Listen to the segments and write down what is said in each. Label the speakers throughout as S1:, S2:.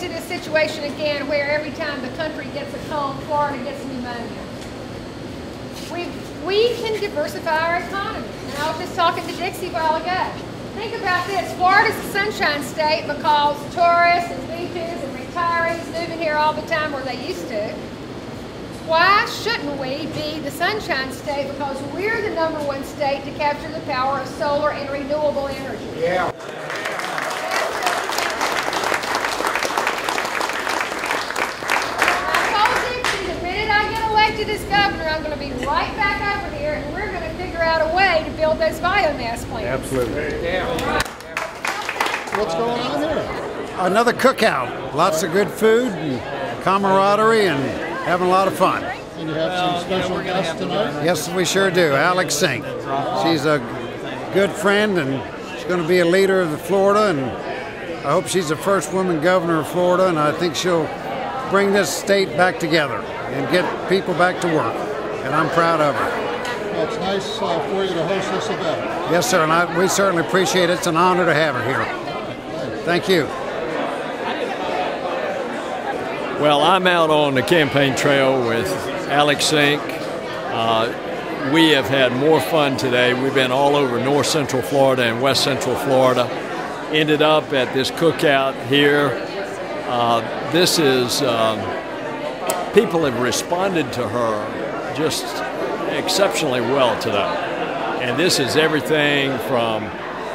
S1: into this situation again where every time the country gets a cold, Florida gets pneumonia. We can diversify our economy. And I was just talking to Dixie a while ago. Think about this. Florida's a sunshine state because tourists and beaches and retirees move in here all the time where they used to. Why shouldn't we be the sunshine state? Because we're the #1 state to capture the power of solar and renewable energy.
S2: Yeah.
S1: As governor, I'm going to be right back over here, and we're going to figure out a way to build those biomass plants.
S2: Absolutely. Yeah.
S3: What's going on here?
S4: Another cookout. Lots of good food and camaraderie and having a lot of fun.
S3: And you have some special guests tonight?
S4: Yes, we sure do. AMovAlexSink. She's a good friend, and she's going to be a leader of Florida, and I hope she's the first woman governor of Florida, and I think she'll bring this state back together and get people back to work, and I'm proud of her.
S3: Well, it's nice for you to host this event.
S4: Yes, sir, and we certainly appreciate it. It's an honor to have her here. Thank you.
S5: Well, I'm out on the campaign trail with AMovAlexSink. We have had more fun today. We've been all over North Central Florida and West Central Florida. Ended up at this cookout here. This is people have responded to her just exceptionally well today. And this is everything from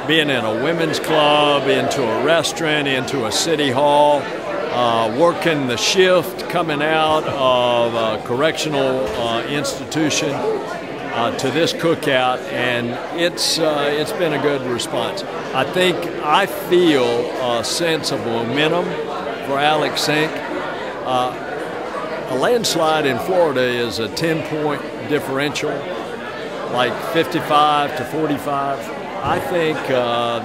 S5: being in a women's club, into a restaurant, into a city hall, working the shift, coming out of a correctional institution to this cookout, and it's been a good response. I feel a sense of momentum for AMovAlexSink. A landslide in Florida is a 10-point differential, like 55 to 45. I think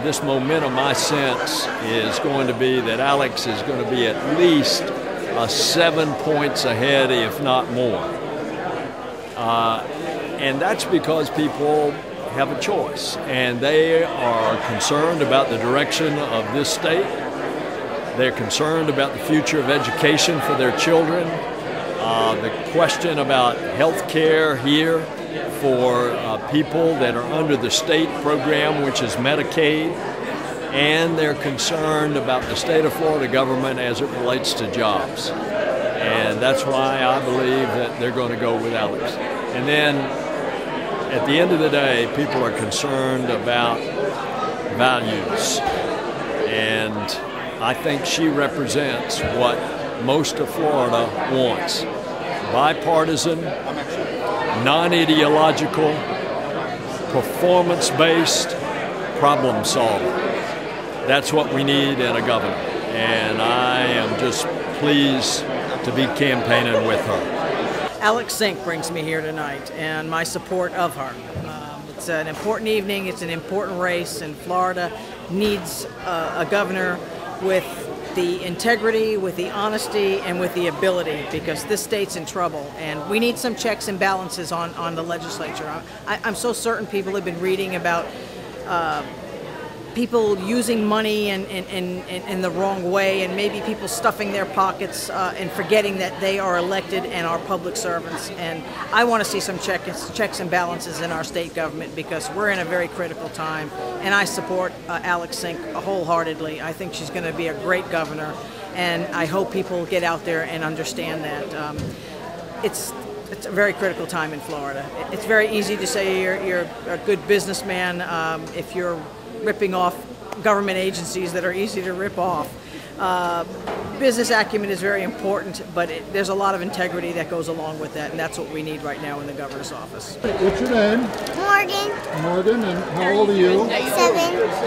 S5: this momentum, I sense, is going to be that Alex is going to be at least 7 points ahead, if not more. And that's because people have a choice, and they are concerned about the direction of this state. They're concerned about the future of education for their children. The question about health care here for people that are under the state program, which is Medicaid, and they're concerned about the state of Florida government as it relates to jobs. And that's why I believe that they're going to go with Alex. And then at the end of the day, people are concerned about values. And I think she represents what most of Florida wants. Bipartisan, non-ideological, performance-based problem solving. That's what we need in a governor. And I am just pleased to be campaigning with her.
S6: AMovAlexSink brings me here tonight, and my support of her. It's an important evening, it's an important race, and Florida needs a governor with the integrity, with the honesty, and with the ability, because this state's in trouble, and we need some checks and balances on the legislature. I'm so certain people have been reading about people using money in the wrong way, and maybe people stuffing their pockets and forgetting that they are elected and are public servants. And I want to see some checks and balances in our state government, because we're in a very critical time, and I support AMovAlexSink wholeheartedly. I think she's going to be a great governor, and I hope people get out there and understand that. It's a very critical time in Florida. It's very easy to say you're a good businessman if you're ripping off government agencies that are easy to rip off. Business acumen is very important, but there's a lot of integrity that goes along with that, and that's what we need right now in the governor's office.
S3: What's your name?
S7: Morgan.
S3: Morgan, and how old are you?
S7: 7.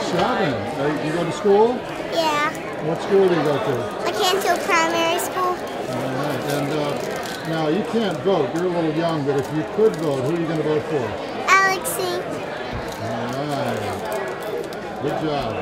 S3: 7. You go to school?
S7: Yeah.
S3: What school do you go to?
S7: Canto Primary School.
S3: All right. And now you can't vote. You're a little young, but if you could vote, who are you going to vote for?
S7: AMovAlexSink.
S3: All right. Good job.